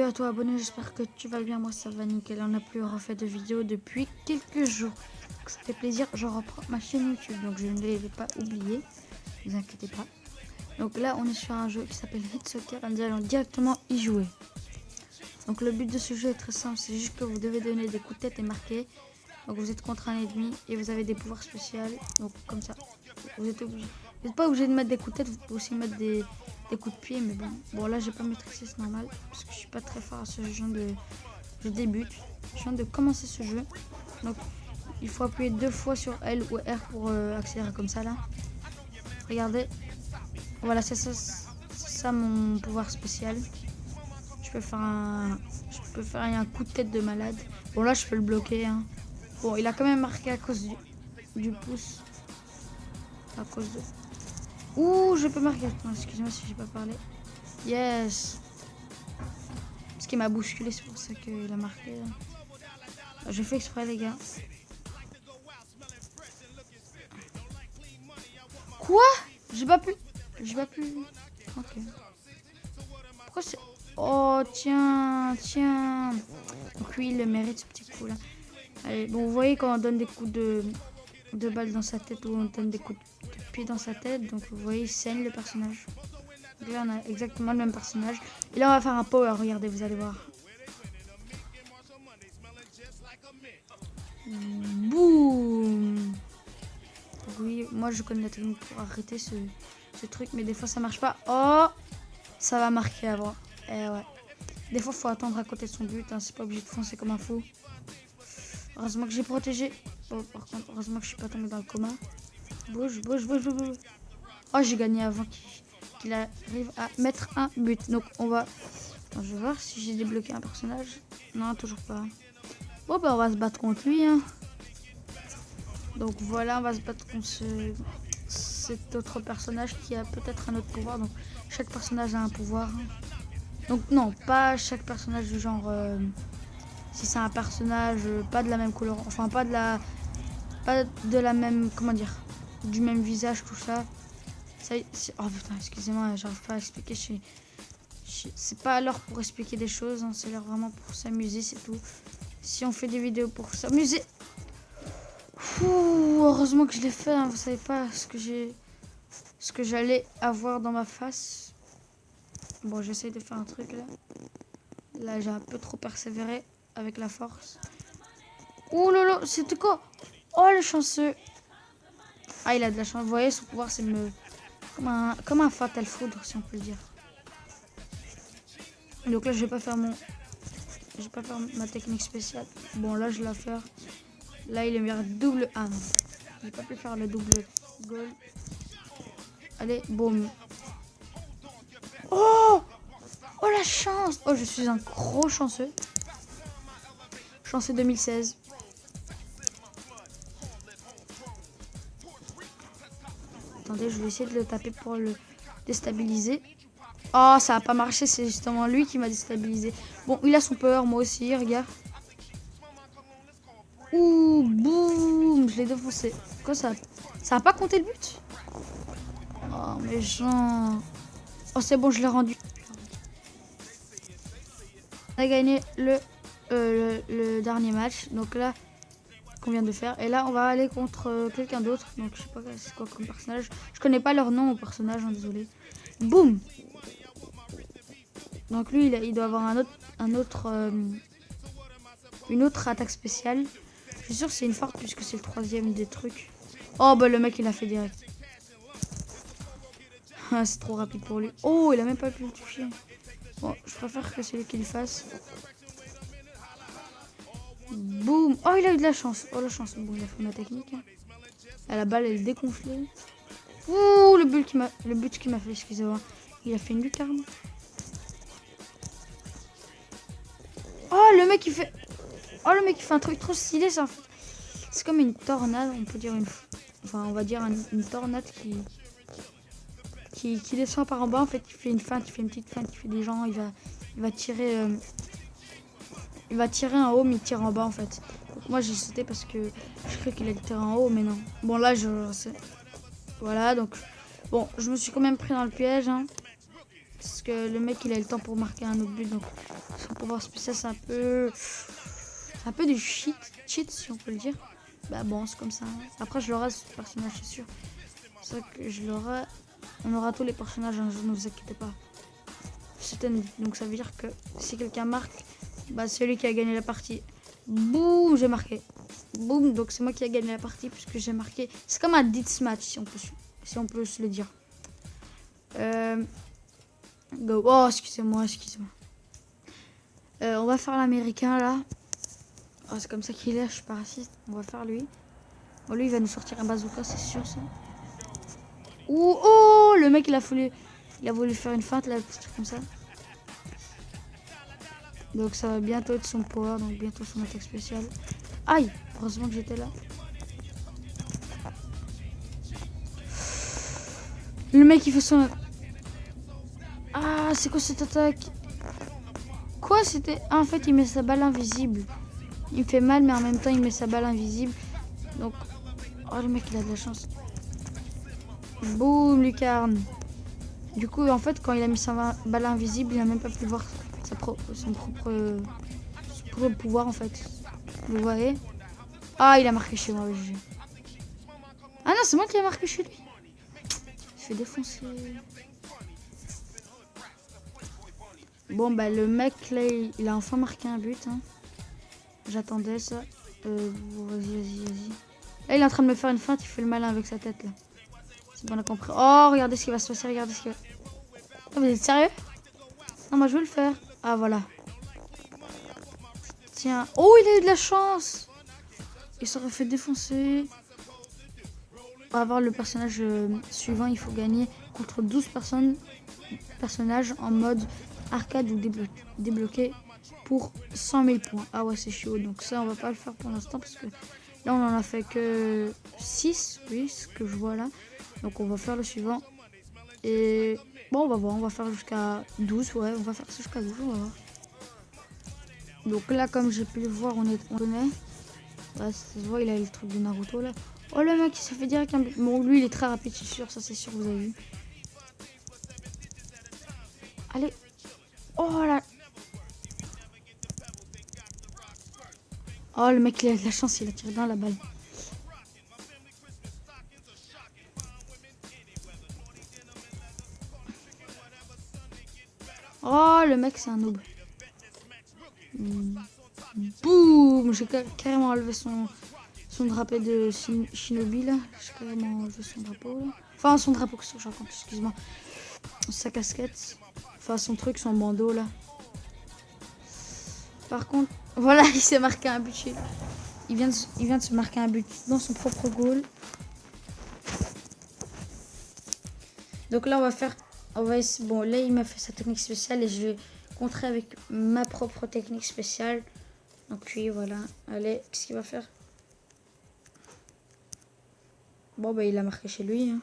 à toi abonné, j'espère que tu vas bien, moi ça va nickel, on n'a plus refait de vidéos depuis quelques jours. Donc ça fait plaisir, je reprends ma chaîne YouTube, donc je ne l'ai pas oublié, ne vous inquiétez pas. Donc là on est sur un jeu qui s'appelle Hit Soccer, nous allons directement y jouer. Donc le but de ce jeu est très simple, c'est juste que vous devez donner des coups de tête et marquer. Donc vous êtes contre un ennemi et vous avez des pouvoirs spéciaux, donc comme ça, vous n'êtes pas obligé de mettre des coups de tête, vous pouvez aussi mettre des coups de pied, mais bon là j'ai pas maîtrisé, c'est normal, parce que je suis pas très fort à ce jeu je débute, je viens de commencer ce jeu, donc il faut appuyer 2 fois sur L ou R pour accélérer comme ça là, regardez, voilà c'est ça mon pouvoir spécial, je peux faire un coup de tête de malade, bon là je peux le bloquer, hein. Bon il a quand même marqué à cause du pouce, à cause de... Ouh, je peux marquer. Excusez-moi si j'ai pas parlé. Yes. Parce qu'il m'a bousculé, c'est pour ça qu'il a marqué. Je fais exprès, les gars. Quoi? J'ai pas pu. Ok. Pourquoi c'est... Oh, tiens. Donc lui, il le mérite, ce petit coup là. Allez, bon, vous voyez quand on donne des coups de balle dans sa tête ou on donne des coups de pied dans sa tête. Donc vous voyez, il saigne le personnage. Donc là, on a exactement le même personnage. Et là, on va faire un power. Regardez, vous allez voir. Boum. Oui, moi, je connais la technique pour arrêter ce truc. Mais des fois, ça marche pas. Oh, ça va marquer avant. Eh ouais. Des fois, il faut attendre à côté de son but. Hein. C'est pas obligé de foncer comme un fou. Heureusement que j'ai protégé. Oh, par contre, heureusement que je suis pas tombé dans le coma. Bouge. Oh, j'ai gagné avant qu'il arrive à mettre un but. Donc, on va... Attends, je vais voir si j'ai débloqué un personnage. Non, toujours pas. Bon, bah, on va se battre contre lui. Hein. Donc, voilà, on va se battre contre cet autre personnage qui a peut-être un autre pouvoir. Donc, chaque personnage a un pouvoir. Donc, non, pas chaque personnage du genre... si c'est un personnage pas de la même couleur, enfin pas de la même, comment dire, du même visage, tout ça. Oh putain, excusez-moi, j'arrive pas à expliquer. C'est pas l'heure pour expliquer des choses, hein, c'est l'heure vraiment pour s'amuser, c'est tout. Si on fait des vidéos pour s'amuser. Heureusement que je l'ai fait, hein, vous savez pas ce que j'allais avoir dans ma face. Bon, j'essaie de faire un truc là. Là, j'ai un peu trop persévéré avec la force. Ouh lolo, c'était quoi? Oh le chanceux. Ah, il a de la chance. Vous voyez, son pouvoir, c'est comme un fatal foudre, si on peut le dire. Donc là, je vais pas faire ma technique spéciale. Bon, là, je vais la faire. Là, il est mis double. Ah non, j'ai pas pu faire le double goal. Allez, boum. Oh la chance. Oh, je suis un gros chanceux. Chanceux 2016. Attendez, je vais essayer de le taper pour le déstabiliser. Oh, ça n'a pas marché, c'est justement lui qui m'a déstabilisé. Bon, il a son power, moi aussi, regarde. Ouh, boum, je l'ai défoncé. Quoi, ça a pas compté le but? Oh, méchant. Oh, c'est bon, je l'ai rendu. On a gagné le dernier match. Donc là, qu'on vient de faire. Et là, on va aller contre quelqu'un d'autre. Donc, je sais pas c'est quoi comme personnage. Je connais pas leur nom au personnage, hein, désolé. Boum. Donc lui, il doit avoir une autre attaque spéciale. Je suis sûr que c'est une forte puisque c'est le 3e des trucs. Oh bah le mec il a fait direct. C'est trop rapide pour lui. Oh, il a même pas pu le toucher. Bon, je préfère que c'est lui qui le fasse. Boum. Oh, il a eu de la chance. Oh la chance. Bon, il a fait ma technique. Hein. Ah, la balle elle est dégonflée. Ouh, le but qui m'a fait, excusez-moi. Il a fait une lucarne. Oh, le mec il fait un truc trop stylé, c'est comme une tornade, on peut dire on va dire une tornade qui descend par en bas. En fait, il fait une feinte, il fait une petite feinte, il fait des gens, il va tirer en haut, mais il tire en bas en fait. Donc, moi j'ai sauté parce que je croyais qu'il allait tirer en haut, mais non. Bon là voilà, donc bon, je me suis quand même pris dans le piège. Hein. Parce que le mec, il a le temps pour marquer un autre but. Donc, son pouvoir spécial, c'est un peu... C'est un peu du cheat, si on peut le dire. Bah bon, c'est comme ça. Après, je l'aurai, ce personnage, c'est sûr. C'est ça que je l'aurai. On aura tous les personnages un jour, ne vous inquiétez pas. Donc ça veut dire que si quelqu'un marque, bah c'est lui qui a gagné la partie. Boum, j'ai marqué. Boum, donc c'est moi qui a gagné la partie puisque j'ai marqué. C'est comme un deathmatch si on peut se le dire. Go. Oh, excusez-moi. On va faire l'américain là. Oh, c'est comme ça qu'il est, je suis pas raciste. On va faire lui. Bon, lui il va nous sortir un bazooka, c'est sûr ça. Ouh, oh, le mec il a voulu faire une feinte là, comme ça. Donc ça va bientôt être son power, donc bientôt son attaque spéciale. Aïe, heureusement que j'étais là. Le mec il fait son... Ah, c'est quoi cette attaque? Quoi c'était? Ah, en fait il met sa balle invisible. Il me fait mal mais en même temps il met sa balle invisible. Donc... Oh, le mec il a de la chance. Boum, lucarne. Du coup en fait quand il a mis sa balle invisible, il a même pas pu voir son propre pouvoir en fait. Vous voyez? Ah, il a marqué chez moi. Ah non, c'est moi qui ai marqué chez lui. Je fais défoncer. Bon bah le mec là, il a enfin marqué un but. Hein. J'attendais ça. Vas-y. Là il est en train de me faire une feinte, il fait le malin avec sa tête là. C'est bon, on a compris. Oh, regardez ce qui va se passer, regardez ce qui va... Oh, vous êtes sérieux? Non, moi je veux le faire. Ah voilà. Tiens. Oh, il a eu de la chance. Il s'aurait fait défoncer. Pour avoir le personnage suivant, il faut gagner contre 12 personnages en mode arcade ou débloqué pour 100 000 points. Ah ouais, c'est chaud. Donc ça, on va pas le faire pour l'instant parce que là, on en a fait que 6. Oui, ce que je vois là. Donc on va faire le suivant. Et bon, on va voir. On va faire jusqu'à 12. Ouais, on va faire ça jusqu'à 12. On va voir. Donc là, comme j'ai pu le voir, on connaît. Ouais, ça se voit, il a le truc de Naruto là. Oh le mec il se fait direct un but. Bon lui il est très rapide, c'est sûr, ça c'est sûr, vous avez vu. Allez. Oh là. Oh le mec il a de la chance, il a tiré dans la balle. Oh le mec c'est un noob. Boum. J'ai carrément enlevé son drapeau de Shinobi là. J'ai carrément enlevé son drapeau là. Enfin son drapeau, que je raconte, excuse-moi. Sa casquette. Enfin son truc, son bandeau là. Par contre, voilà, il s'est marqué un but chez lui. Il vient de se marquer un but dans son propre goal. Donc là, bon, là, il m'a fait sa technique spéciale et je vais contrer avec ma propre technique spéciale. Donc lui, voilà. Allez, qu'est-ce qu'il va faire? Bon, bah, il a marqué chez lui. Hein.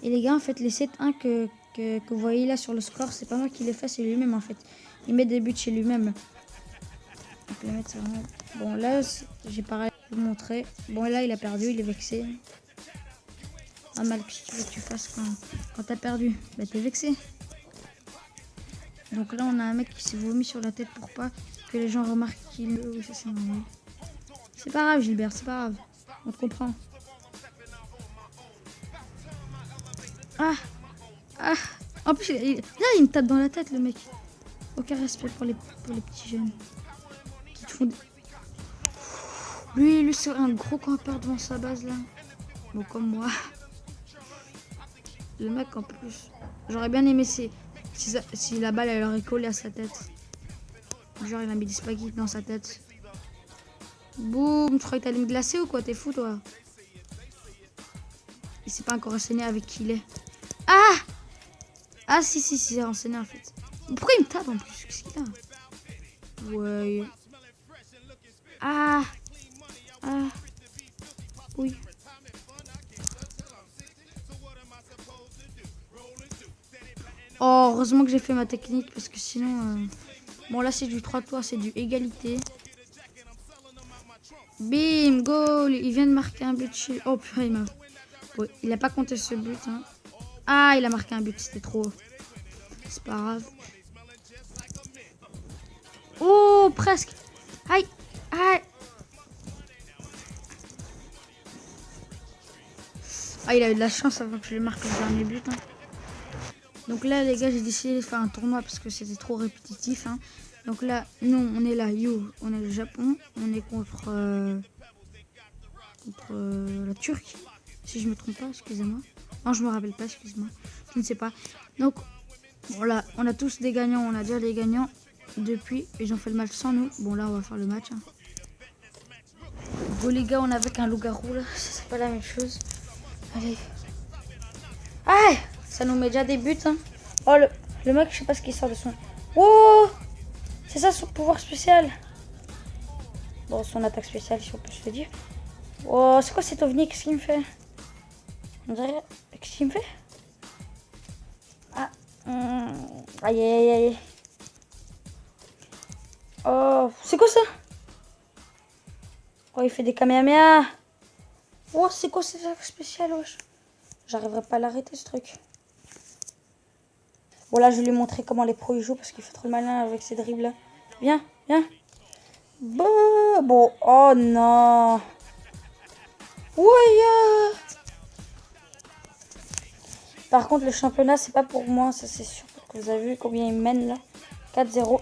Et les gars, en fait, les 7-1 que vous voyez là sur le score, c'est pas moi qui les fait, c'est lui-même, en fait. Il met des buts chez lui-même. Donc, les mettre, vraiment... Bon, là, j'ai pareil vous montrer. Bon, là, il a perdu, il est vexé. Ah, mal, qu'est-ce que tu veux que tu fasses quand t'as perdu? Bah, t'es vexé. Donc là, on a un mec qui s'est vomi sur la tête pour pas que les gens remarquent qu'il... Oui, ça c'est normal. C'est pas grave, Gilbert, c'est pas grave. On te comprend. Ah. En plus, là, il me tape dans la tête, le mec. Aucun respect pour les petits jeunes. Qui te font... Lui, c'est un gros campeur devant sa base, là. Bon, comme moi. Le mec, en plus... J'aurais bien aimé si la balle, elle aurait collé à sa tête. Genre, il a mis des spaghettis dans sa tête. Boum, tu crois que t'allais me glacer ou quoi? T'es fou, toi? Il s'est pas encore renseigné avec qui il est. Ah! Ah, si, c'est renseigné, en fait. Pourquoi il me tape, en plus? Qu'est-ce qu'il a? Ouais. Ah! Oui. Oh, heureusement que j'ai fait ma technique, parce que sinon... Bon, là, c'est du 3 toits, c'est du égalité. Bim, goal. Il vient de marquer un but chez... Oh, purée, il a pas compté ce but. Hein. Ah, il a marqué un but, c'était trop. C'est pas grave. Oh, presque. Aïe, aïe. Ah, il a eu de la chance avant que je le marque le dernier but. Hein. Donc là, les gars, j'ai décidé de faire un tournoi parce que c'était trop répétitif. Hein. Donc là, nous, on est là, on est le Japon. On est contre la Turquie, si je me trompe pas, excusez-moi. Non, je me rappelle pas, excuse-moi. Je ne sais pas. Donc, voilà, on a tous des gagnants. On a déjà les gagnants depuis. Ils ont fait le match sans nous. Bon, là, on va faire le match. Hein. Bon, les gars, on est avec un loup-garou, là. C'est pas la même chose. Allez. Ah, ça nous met déjà des buts. Hein. Oh, le mec, je sais pas ce qu'il sort de son... Oh, c'est ça son pouvoir spécial. Bon, son attaque spéciale, si on peut se le dire. Oh, c'est quoi cet ovni? Qu'est-ce qu'il me fait? On dirait... Qu'est-ce qu'il me fait? Ah. Aïe, aïe, aïe. Oh, c'est quoi ça? Oh, il fait des kamehameha. Oh, c'est quoi cette attaque spéciale, wesh? J'arriverai pas à l'arrêter, ce truc. Bon, là, je vais lui montrer comment les pros ils jouent parce qu'il fait trop le malin avec ses dribbles là. Viens, viens. Bon, oh non. Ouais. Par contre, le championnat, c'est pas pour moi, ça c'est sûr. Que vous avez vu combien il mène là. 4-0.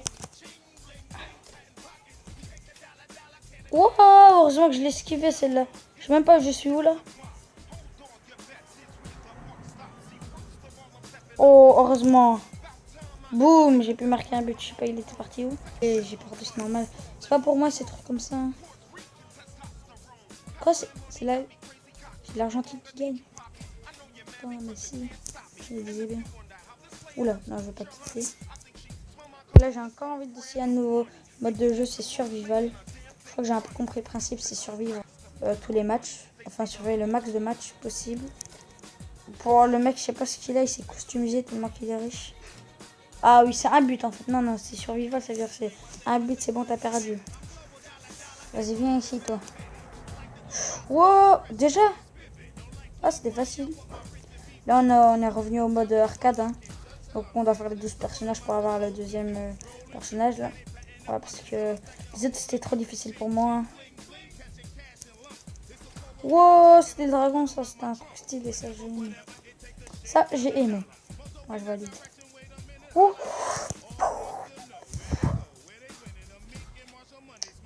Wow, heureusement que je l'ai esquivé celle-là. Je sais même pas où je suis où là. Oh, heureusement. Boum, j'ai pu marquer un but. Je sais pas, il était parti où. Et j'ai perdu, c'est normal. C'est pas pour moi ces trucs comme ça. Quoi, c'est l'Argentine qui gagne. Attends, mais si. Je le disais bien. Oula, non, je veux pas quitter. Là, j'ai encore envie d'essayer un nouveau mode de jeu, c'est survival. Je crois que j'ai un peu compris le principe, c'est survivre tous les matchs. Enfin, surveiller le max de matchs possible. Pour le mec, je sais pas ce qu'il a, il s'est customisé tellement qu'il est riche. Ah oui, c'est un but en fait. Non, non, c'est survival, ça veut dire que c'est un but, c'est bon, t'as perdu. Vas-y, viens ici, toi. Wow, déjà? Ah, c'était facile. Là, on est revenu au mode arcade. Hein. Donc, on doit faire les 12 personnages pour avoir le deuxième personnage. Là. Voilà, parce que les autres, c'était trop difficile pour moi. Wow, c'était le dragon, ça. C'était un truc stylé, ça. Ça, j'ai aimé. Moi, je valide. Ouh.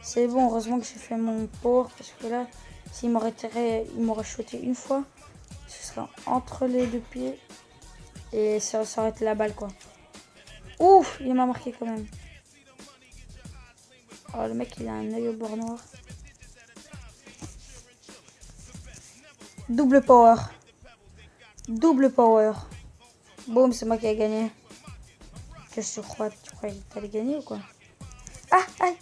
C'est bon, heureusement que j'ai fait mon port. Parce que là, s'il m'aurait tiré, il m'aurait shooté une fois. Ce serait entre les deux pieds. Et ça aurait été la balle, quoi. Ouf, il m'a marqué quand même. Oh, le mec, il a un œil au bord noir. Double power. Double power. Boum, c'est moi qui ai gagné. Qu'est-ce que tu crois? Tu crois que t'allais gagner ou quoi? Ah, aïe.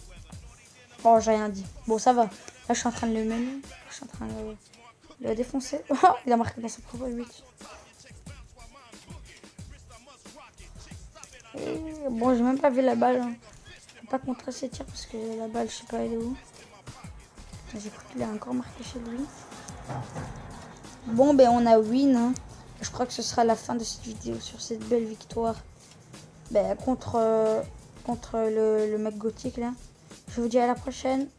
Bon, j'ai rien dit. Bon, ça va. Là, je suis en train de le mener. Je suis en train de le défoncer. Il a marqué dans son propre but. Et bon, j'ai même pas vu la balle. Hein. Je peux pas contrer ses tirs parce que la balle, je sais pas, elle est où. J'ai cru qu'il a encore marqué chez lui. Bon, ben on a win. Hein. Je crois que ce sera la fin de cette vidéo sur cette belle victoire. Ben, contre le mec gothique là. Je vous dis à la prochaine.